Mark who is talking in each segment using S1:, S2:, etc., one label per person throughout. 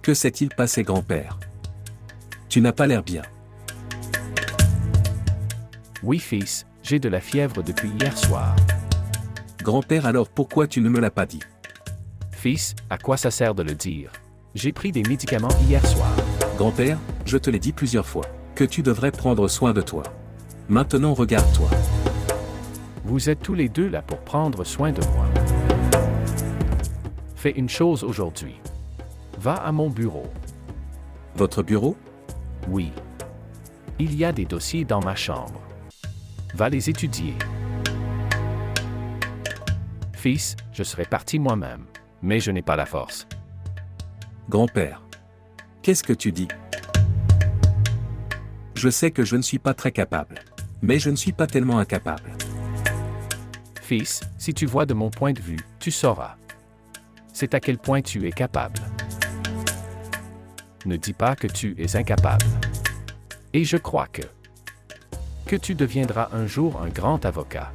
S1: Que s'est-il passé, grand-père? Tu n'as pas l'air bien.
S2: Oui, fils, j'ai de la fièvre depuis hier soir.
S1: Grand-père, alors pourquoi tu ne me l'as pas dit?
S2: Fils, à quoi ça sert de le dire? J'ai pris des médicaments hier soir.
S1: Grand-père, je te l'ai dit plusieurs fois, que tu devrais prendre soin de toi. Maintenant regarde-toi.
S2: Vous êtes tous les deux là pour prendre soin de moi. Fais une chose aujourd'hui. Va à mon bureau.
S1: Votre bureau?
S2: Oui. Il y a des dossiers dans ma chambre. Va les étudier. Fils, je serais parti moi-même, mais je n'ai pas la force.
S1: Grand-père. Qu'est-ce que tu dis? Je sais que je ne suis pas très capable. Mais je ne suis pas tellement incapable.
S2: Fils, si tu vois de mon point de vue, tu sauras. C'est à quel point tu es capable. Ne dis pas que tu es incapable. Et je crois que tu deviendras un jour un grand avocat.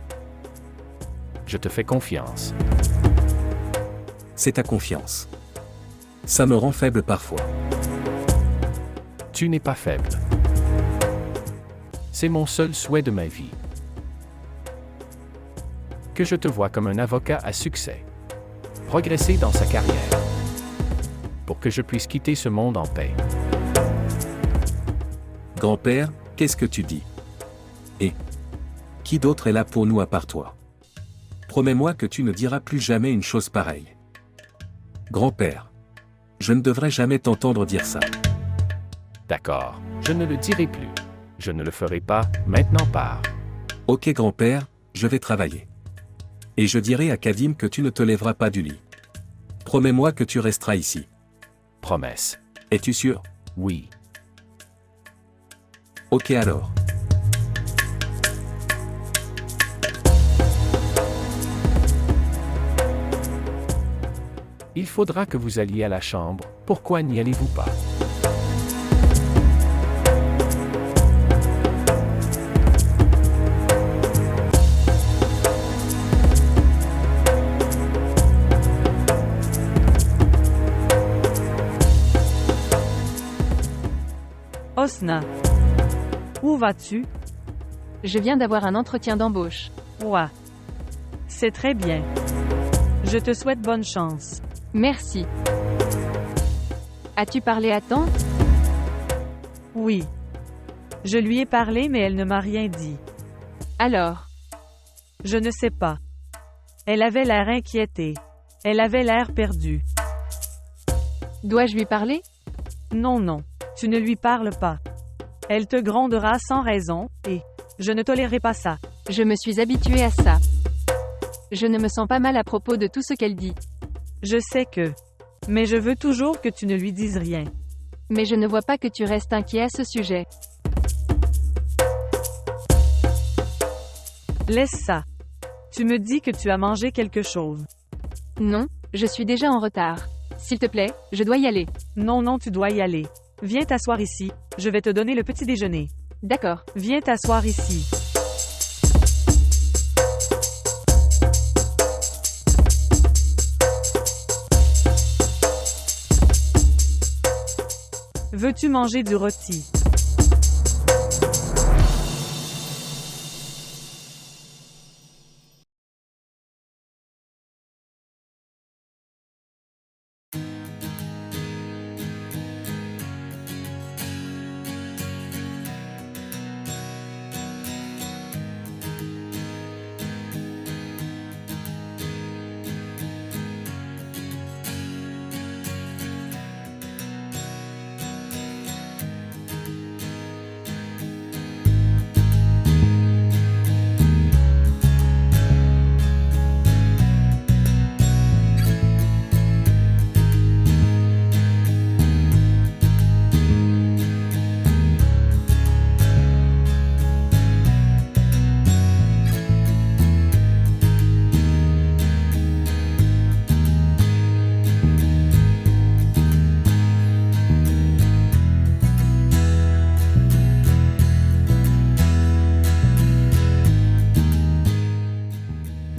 S2: Je te fais confiance.
S1: C'est ta confiance. Ça me rend faible parfois.
S2: Tu n'es pas faible. C'est mon seul souhait de ma vie. Que je te vois comme un avocat à succès. Progresser dans sa carrière. Pour que je puisse quitter ce monde en paix.
S1: Grand-père, qu'est-ce que tu dis? Et qui d'autre est là pour nous à part toi? Promets-moi que tu ne diras plus jamais une chose pareille. Grand-père, je ne devrais jamais t'entendre dire ça.
S2: D'accord, je ne le dirai plus. Je ne le ferai pas, maintenant pars.
S1: Ok grand-père, je vais travailler. Et je dirai à Kadim que tu ne te lèveras pas du lit. Promets-moi que tu resteras ici.
S2: Promesse.
S1: Es-tu sûr?
S2: Oui.
S1: Ok alors.
S2: Il faudra que vous alliez à la chambre, pourquoi n'y allez-vous pas?
S3: Osna. Où vas-tu?
S4: Je viens d'avoir un entretien d'embauche.
S3: Ouah. C'est très bien. Je te souhaite bonne chance.
S4: Merci. As-tu parlé à tante?
S3: Oui. Je lui ai parlé mais elle ne m'a rien dit.
S4: Alors?
S3: Je ne sais pas. Elle avait l'air inquiétée. Elle avait l'air perdue.
S4: Dois-je lui parler?
S3: Non, non. Tu ne lui parles pas. Elle te grondera sans raison, et je ne tolérerai pas ça.
S4: Je me suis habituée à ça. Je ne me sens pas mal à propos de tout ce qu'elle dit.
S3: Je sais que. Mais je veux toujours que tu ne lui dises rien.
S4: Mais je ne vois pas que tu restes inquiet à ce sujet.
S3: Laisse ça. Tu me dis que tu as mangé quelque chose.
S4: Non, je suis déjà en retard. S'il te plaît, je dois y aller.
S3: Non, non, tu dois y aller. Viens t'asseoir ici, je vais te donner le petit déjeuner.
S4: D'accord.
S3: Viens t'asseoir ici. Veux-tu manger du rôti?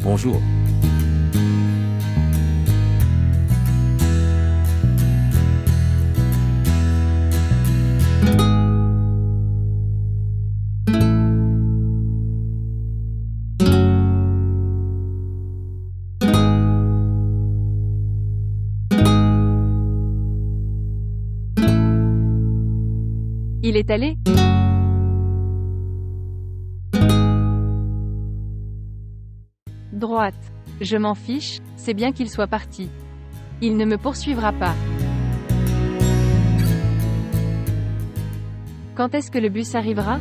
S1: Bonjour.
S4: Il est allé? Droite. Je m'en fiche, c'est bien qu'il soit parti. Il ne me poursuivra pas. Quand est-ce que le bus arrivera?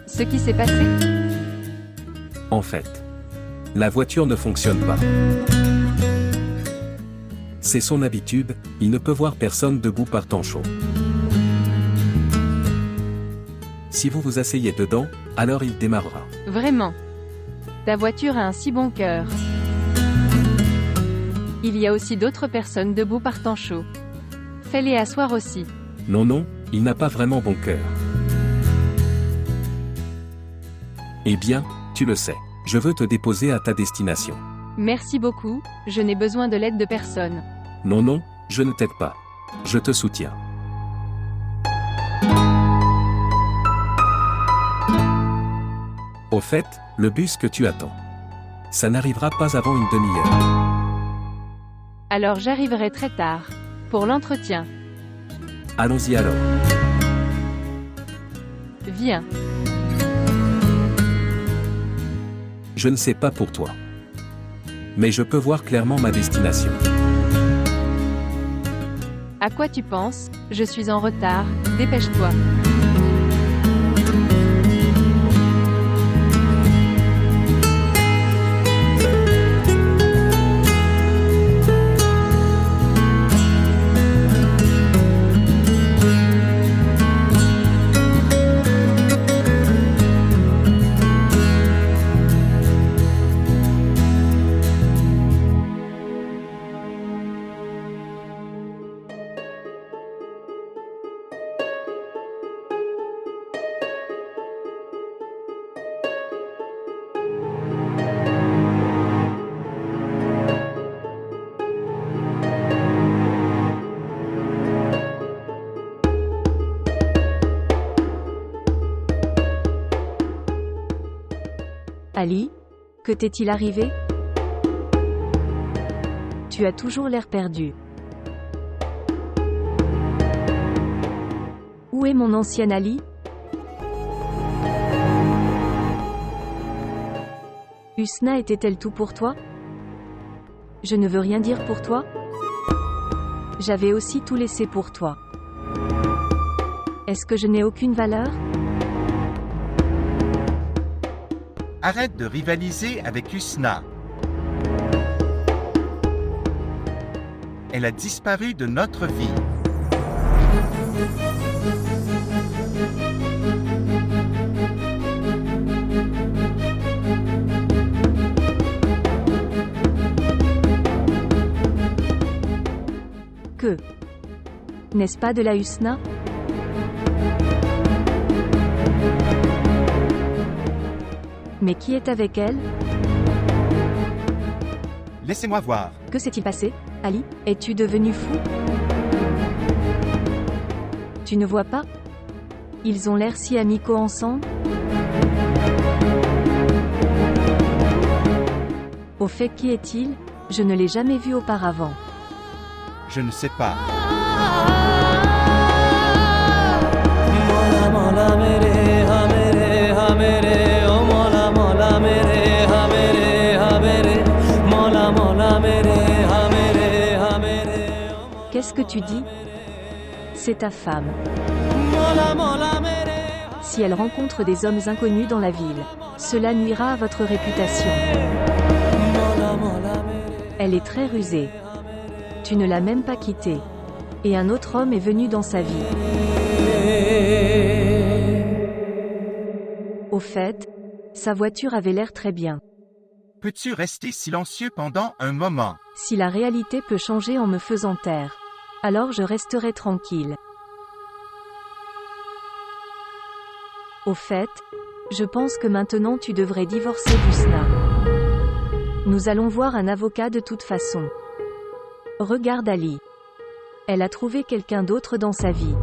S4: Ce qui s'est passé?
S1: En fait, la voiture ne fonctionne pas. C'est son habitude, il ne peut voir personne debout par temps chaud. Si vous vous asseyez dedans, alors il démarrera.
S4: Vraiment. Ta voiture a un si bon cœur. Il y a aussi d'autres personnes debout par temps chaud. Fais-les asseoir aussi.
S1: Non, non, il n'a pas vraiment bon cœur. Eh bien, tu le sais. Je veux te déposer à ta destination.
S4: Merci beaucoup, je n'ai besoin de l'aide de personne.
S1: Non, non, je ne t'aide pas. Je te soutiens. Au fait, le bus que tu attends. Ça n'arrivera pas avant une demi-heure.
S4: Alors j'arriverai très tard. Pour l'entretien.
S1: Allons-y alors.
S4: Viens.
S1: Je ne sais pas pour toi. Mais je peux voir clairement ma destination.
S4: À quoi tu penses? Je suis en retard, dépêche-toi.
S5: Ali, que t'est-il arrivé? Tu as toujours l'air perdu. Où est mon ancien Ali? Husna était-elle tout pour toi? Je ne veux rien dire pour toi? J'avais aussi tout laissé pour toi. Est-ce que je n'ai aucune valeur?
S6: Arrête de rivaliser avec Husna. Elle a disparu de notre vie.
S5: Que? N'est-ce pas de la Husna? Mais qui est avec elle?
S6: Laissez-moi voir.
S5: Que s'est-il passé, Ali? Es-tu devenu fou? Tu ne vois pas? Ils ont l'air si amicaux ensemble. Au fait, qui est-il? Je ne l'ai jamais vu auparavant.
S6: Je ne sais pas.
S5: Qu'est-ce que tu dis? C'est ta femme. Si elle rencontre des hommes inconnus dans la ville, cela nuira à votre réputation. Elle est très rusée. Tu ne l'as même pas quittée. Et un autre homme est venu dans sa vie. Au fait, sa voiture avait l'air très bien.
S6: Peux-tu rester silencieux pendant un moment?
S5: Si la réalité peut changer en me faisant taire, alors je resterai tranquille. Au fait, je pense que maintenant tu devrais divorcer d'Husna. Nous allons voir un avocat de toute façon. Regarde Ali. Elle a trouvé quelqu'un d'autre dans sa vie.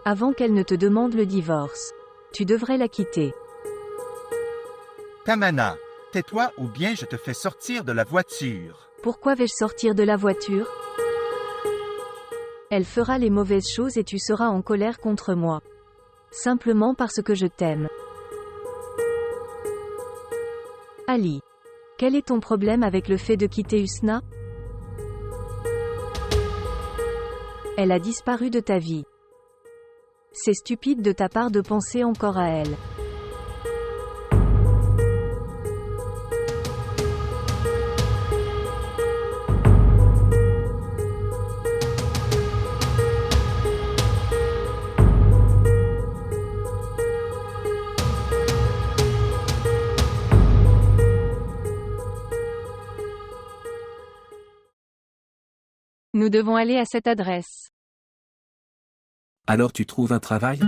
S5: Avant qu'elle ne te demande le divorce, tu devrais la quitter.
S6: Tamana, tais-toi ou bien je te fais sortir de la voiture.
S5: Pourquoi vais-je sortir de la voiture? Elle fera les mauvaises choses et tu seras en colère contre moi. Simplement parce que je t'aime. Ali. Quel est ton problème avec le fait de quitter Husna? Elle a disparu de ta vie. C'est stupide de ta part de penser encore à elle.
S4: Nous devons aller à cette adresse.
S1: Alors tu trouves un travail?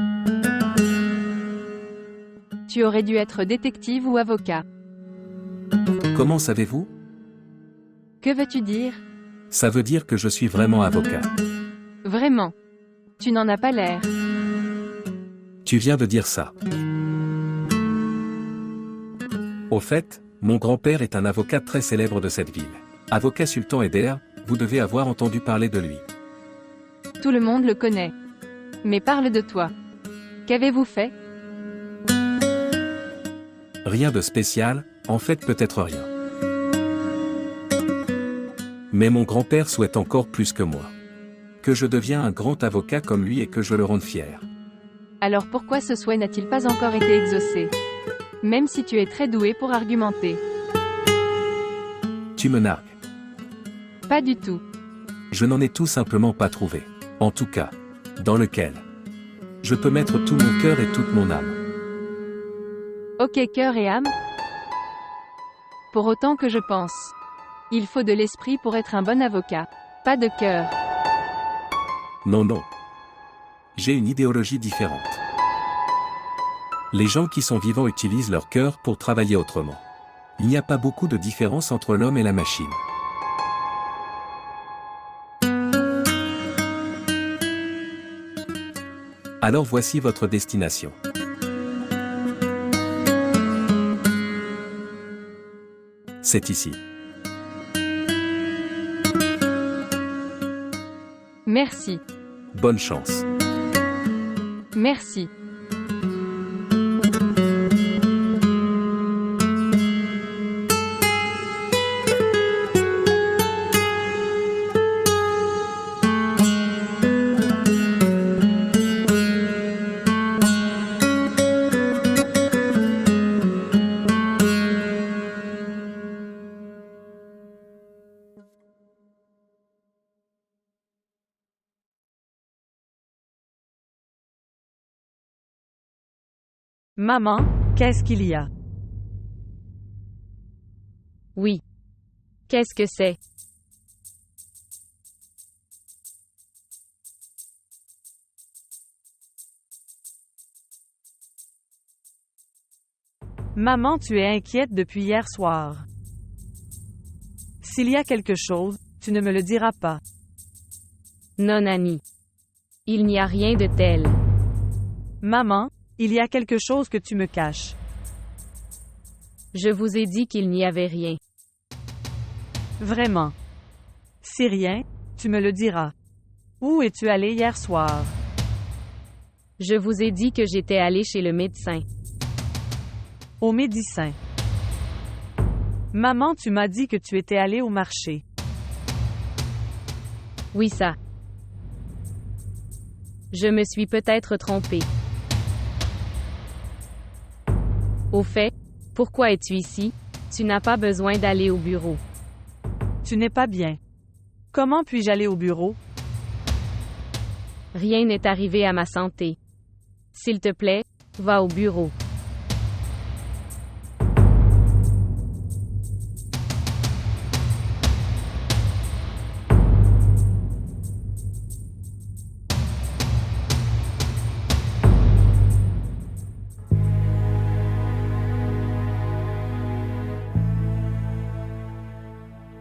S4: Tu aurais dû être détective ou avocat.
S1: Comment savez-vous?
S4: Que veux-tu dire?
S1: Ça veut dire que je suis vraiment avocat.
S4: Vraiment. Tu n'en as pas l'air.
S1: Tu viens de dire ça. Au fait, mon grand-père est un avocat très célèbre de cette ville. Avocat Sultan Eder, vous devez avoir entendu parler de lui.
S4: Tout le monde le connaît. Mais parle de toi. Qu'avez-vous fait?
S1: Rien de spécial, en fait peut-être rien. Mais mon grand-père souhaite encore plus que moi. Que je devienne un grand avocat comme lui et que je le rende fier.
S4: Alors pourquoi ce souhait n'a-t-il pas encore été exaucé? Même si tu es très doué pour argumenter.
S1: Tu me nargues.
S4: Pas du tout.
S1: Je n'en ai tout simplement pas trouvé. En tout cas, dans lequel je peux mettre tout mon cœur et toute mon âme.
S4: Ok, cœur et âme? Pour autant que je pense. Il faut de l'esprit pour être un bon avocat. Pas de cœur.
S1: Non, non. J'ai une idéologie différente. Les gens qui sont vivants utilisent leur cœur pour travailler autrement. Il n'y a pas beaucoup de différence entre l'homme et la machine. Alors voici votre destination. C'est ici.
S4: Merci.
S1: Bonne chance.
S4: Merci.
S3: Maman, qu'est-ce qu'il y a?
S7: Oui. Qu'est-ce que c'est?
S3: Maman, tu es inquiète depuis hier soir. S'il y a quelque chose, tu ne me le diras pas.
S7: Non, Annie. Il n'y a rien de tel.
S3: Maman, il y a quelque chose que tu me caches.
S7: Je vous ai dit qu'il n'y avait rien.
S3: Vraiment. Si rien, tu me le diras. Où es-tu allé hier soir?
S7: Je vous ai dit que j'étais allé chez le médecin.
S3: Au médecin. Maman, tu m'as dit que tu étais allé au marché.
S7: Oui ça. Je me suis peut-être trompée. Au fait, pourquoi es-tu ici? Tu n'as pas besoin d'aller au bureau.
S3: Tu n'es pas bien. Comment puis-je aller au bureau?
S7: Rien n'est arrivé à ma santé. S'il te plaît, va au bureau.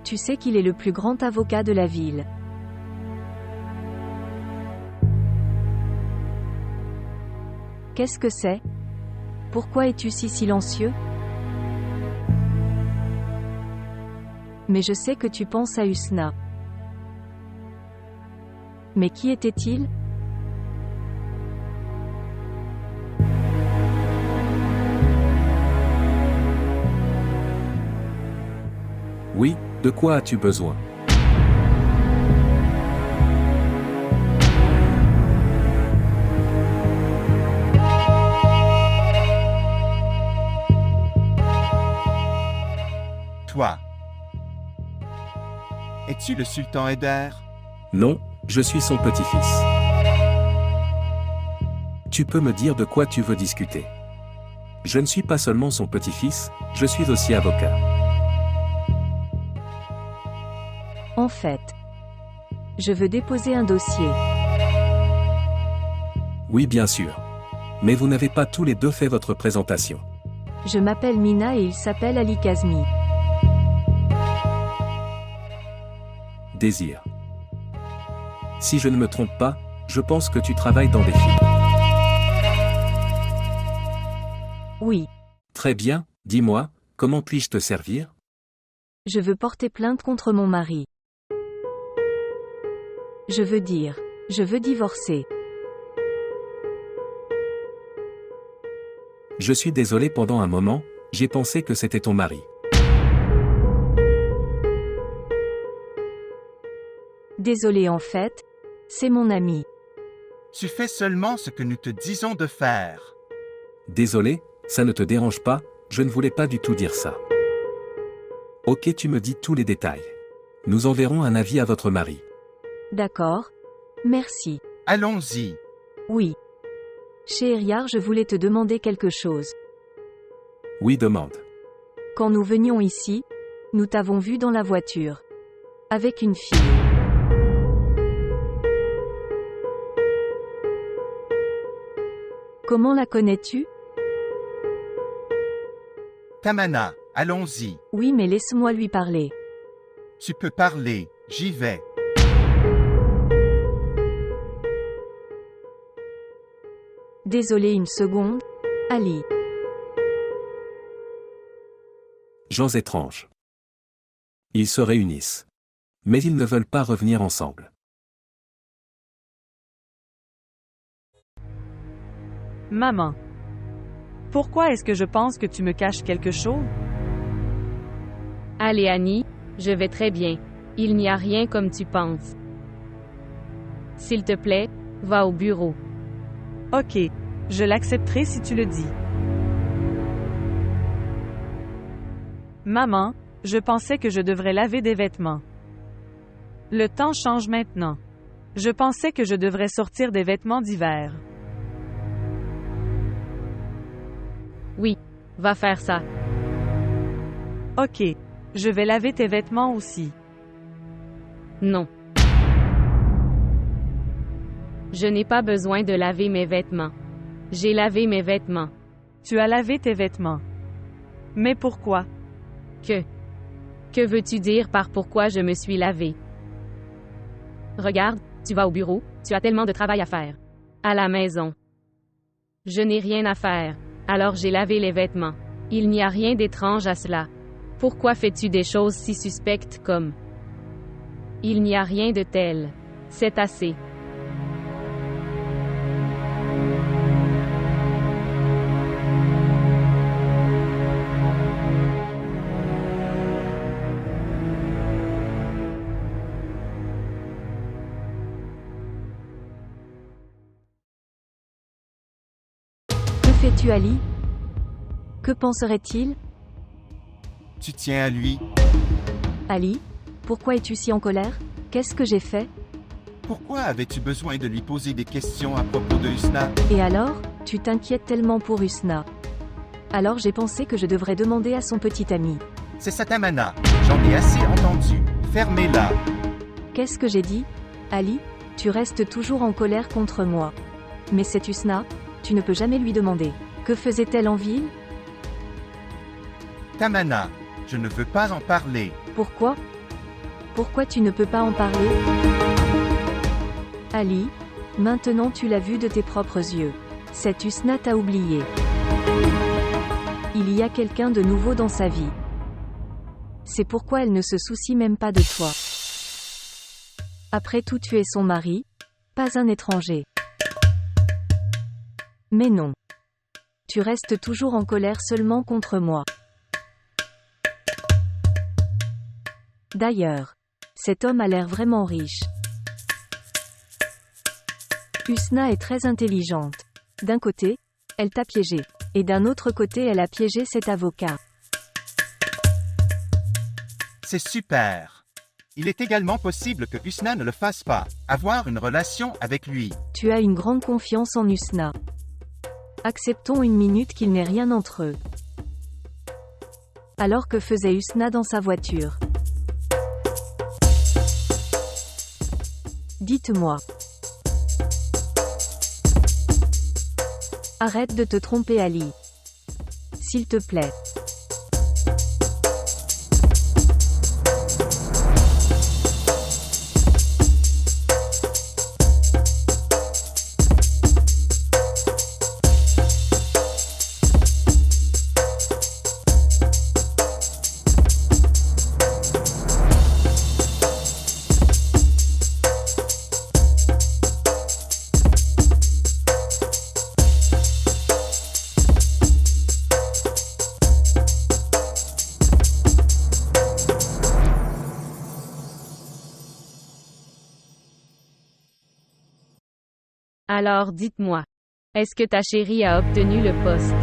S5: Tu sais qu'il est le plus grand avocat de la ville. Qu'est-ce que c'est? Pourquoi es-tu si silencieux? Mais je sais que tu penses à Usna. Mais qui était-il?
S1: Oui, de quoi as-tu besoin?
S6: Toi. Es-tu le sultan Eder?
S1: Non, je suis son petit-fils. Tu peux me dire de quoi tu veux discuter? Je ne suis pas seulement son petit-fils, je suis aussi avocat.
S5: En fait, je veux déposer un dossier.
S1: Oui, bien sûr. Mais vous n'avez pas tous les deux fait votre présentation.
S5: Je m'appelle Mina et il s'appelle Ali Kazmi.
S1: Désir. Si je ne me trompe pas, je pense que tu travailles dans des films.
S5: Oui,
S1: Très bien, dis-moi, comment puis-je te servir?
S5: je veux porter plainte contre mon mari. Je veux divorcer.
S1: Je suis désolé, pendant un moment, j'ai pensé que c'était ton mari.
S5: Désolé, en fait, c'est mon ami.
S6: Tu fais seulement ce que nous te disons de faire.
S1: Désolé, ça ne te dérange pas, je ne voulais pas du tout dire ça. Ok, tu me dis tous les détails. Nous enverrons un avis à votre mari.
S5: D'accord? Merci.
S6: Allons-y.
S5: Oui. Shehryar, je voulais te demander quelque chose.
S1: Oui, demande.
S5: Quand nous venions ici, nous t'avons vu dans la voiture. Avec une fille. Comment la connais-tu?
S6: Tamana, allons-y.
S5: Oui, mais laisse-moi lui parler.
S6: Tu peux parler, j'y vais.
S5: Désolé, une seconde. Ali.
S1: Gens étranges. Ils se réunissent. Mais ils ne veulent pas revenir ensemble.
S3: Maman. Pourquoi est-ce que je pense que tu me caches quelque chose?
S7: Allez Annie, je vais très bien. Il n'y a rien comme tu penses. S'il te plaît, va au bureau.
S3: Ok, je l'accepterai si tu le dis. Maman, je pensais que je devrais laver des vêtements. Le temps change maintenant. Je pensais que je devrais sortir des vêtements d'hiver.
S7: Oui, va faire ça.
S3: Ok, je vais laver tes vêtements aussi.
S7: Non. Je n'ai pas besoin de laver mes vêtements. J'ai lavé mes vêtements.
S3: Tu as lavé tes vêtements. Mais pourquoi?
S7: Que veux-tu dire par pourquoi je me suis lavé? Regarde, tu vas au bureau, tu as tellement de travail à faire. À la maison. Je n'ai rien à faire. Alors j'ai lavé les vêtements. Il n'y a rien d'étrange à cela. Pourquoi fais-tu des choses si suspectes comme... Il n'y a rien de tel. C'est assez.
S5: fais-tu, Ali? Que penserait-il?
S6: Tu tiens à lui.
S5: Ali, pourquoi es-tu si en colère? Qu'est-ce que j'ai fait?
S6: Pourquoi avais-tu besoin de lui poser des questions à propos de Husna?
S5: Et alors, tu t'inquiètes tellement pour Husna. Alors j'ai pensé que je devrais demander à son petit ami.
S6: C'est sa Tamana. J'en ai assez entendu. Fermez-la.
S5: Qu'est-ce que j'ai dit? Ali, tu restes toujours en colère contre moi. Mais c'est Husna, tu ne peux jamais lui demander. Que faisait-elle en ville?
S6: Tamana, je ne veux pas en parler.
S5: Pourquoi? Pourquoi tu ne peux pas en parler? Ali, maintenant tu l'as vu de tes propres yeux. Cette Husna t'a oublié. Il y a quelqu'un de nouveau dans sa vie. C'est pourquoi elle ne se soucie même pas de toi. Après tout, tu es son mari, pas un étranger. Mais non. Tu restes toujours en colère seulement contre moi. D'ailleurs, cet homme a l'air vraiment riche. Husna est très intelligente. D'un côté, elle t'a piégé. Et d'un autre côté, elle a piégé cet avocat.
S6: C'est super. Il est également possible que Husna ne le fasse pas. Avoir une relation avec lui.
S5: Tu as une grande confiance en Husna. Acceptons une minute qu'il n'ait rien entre eux. Alors que faisait Husna dans sa voiture? Dites-moi. Arrête de te tromper, Ali. S'il te plaît.
S7: Alors dites-moi. Est-ce que ta chérie a obtenu le poste?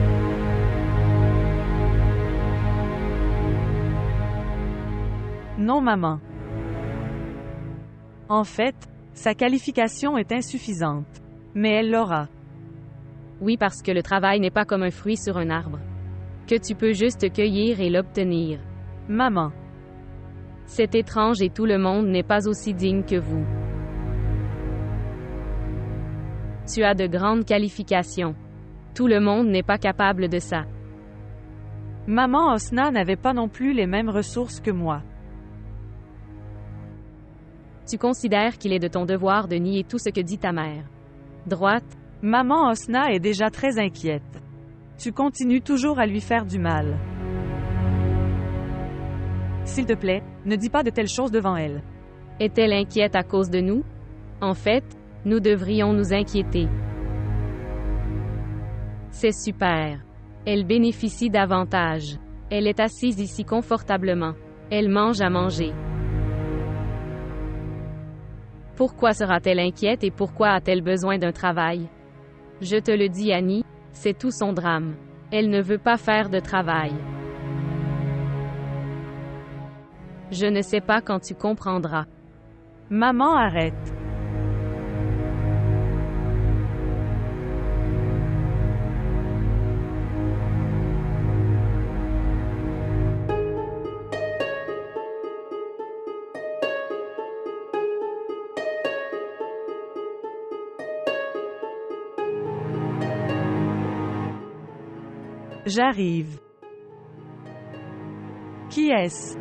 S3: Non, maman. En fait, sa qualification est insuffisante. Mais elle l'aura.
S7: Oui, parce que le travail n'est pas comme un fruit sur un arbre. Que tu peux juste cueillir et l'obtenir.
S3: Maman.
S7: C'est étrange et tout le monde n'est pas aussi digne que vous. Tu as de grandes qualifications. Tout le monde n'est pas capable de ça.
S3: Maman Husna n'avait pas non plus les mêmes ressources que moi.
S7: Tu considères qu'il est de ton devoir de nier tout ce que dit ta mère. Droite.
S3: Maman Husna est déjà très inquiète. Tu continues toujours à lui faire du mal. S'il te plaît, ne dis pas de telles choses devant elle.
S7: Est-elle inquiète à cause de nous? En fait, nous devrions nous inquiéter. C'est super. Elle bénéficie d'avantages. Elle est assise ici confortablement. Elle mange à manger. Pourquoi sera-t-elle inquiète et pourquoi a-t-elle besoin d'un travail? Je te le dis, Annie, c'est tout son drame. Elle ne veut pas faire de travail. Je ne sais pas quand tu comprendras.
S3: Maman, arrête. J'arrive. Qui est-ce?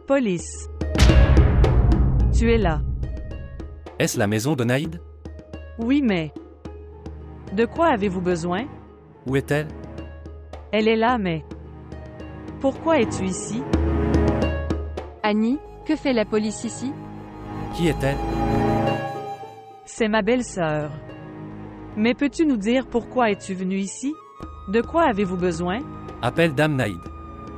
S3: Police. Tu es là.
S2: Est-ce la maison de Naïd?
S3: Oui, mais... De quoi avez-vous besoin?
S2: Où est-elle?
S3: Elle est là, mais... Pourquoi es-tu ici?
S4: Annie, que fait la police ici?
S2: Qui est-elle?
S3: C'est ma belle-sœur. Mais peux-tu nous dire pourquoi es-tu venu ici? De quoi avez-vous besoin?
S2: Appelle Dame Naïd.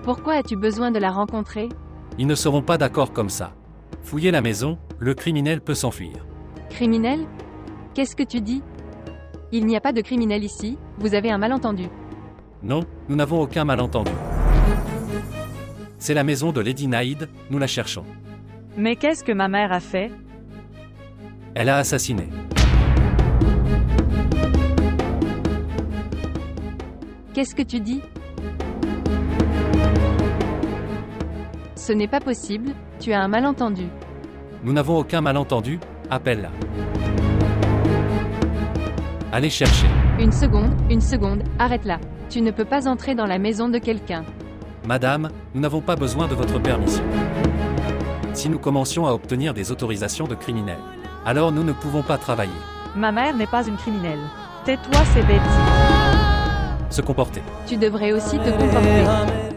S4: Pourquoi as-tu besoin de la rencontrer?
S2: Ils ne seront pas d'accord comme ça. Fouillez la maison, le criminel peut s'enfuir.
S4: Criminel? Qu'est-ce que tu dis? Il n'y a pas de criminel ici, vous avez un malentendu.
S2: Non, nous n'avons aucun malentendu. C'est la maison de Lady Naïd, nous la cherchons.
S3: Mais qu'est-ce que ma mère a fait?
S2: Elle a assassiné.
S4: Qu'est-ce que tu dis? Ce n'est pas possible, tu as un malentendu.
S2: Nous n'avons aucun malentendu, appelle-la. Allez chercher.
S4: Une seconde, arrête-la. Tu ne peux pas entrer dans la maison de quelqu'un.
S2: Madame, nous n'avons pas besoin de votre permission. Si nous commencions à obtenir des autorisations de criminels, alors nous ne pouvons pas travailler.
S3: Ma mère n'est pas une criminelle. Tais-toi, c'est Betty.
S2: Se comporter.
S4: Tu devrais aussi te comporter.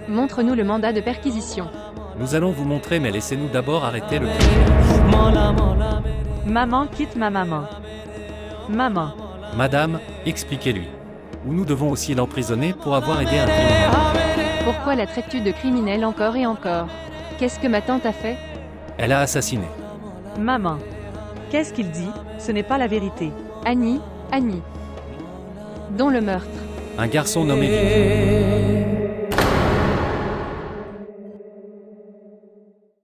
S4: Montre-nous le mandat de perquisition.
S2: Nous allons vous montrer, mais laissez-nous d'abord arrêter le criminel.
S3: Maman, quitte ma maman. Maman.
S2: Madame, expliquez-lui. Ou nous devons aussi l'emprisonner pour avoir aidé un criminel.
S4: Pourquoi la traites-tu de criminel encore et encore? Qu'est-ce que ma tante a fait?
S2: Elle a assassiné.
S3: Maman. Qu'est-ce qu'il dit? Ce n'est pas la vérité.
S4: Annie. Dont le meurtre.
S2: Un garçon nommé Vicky.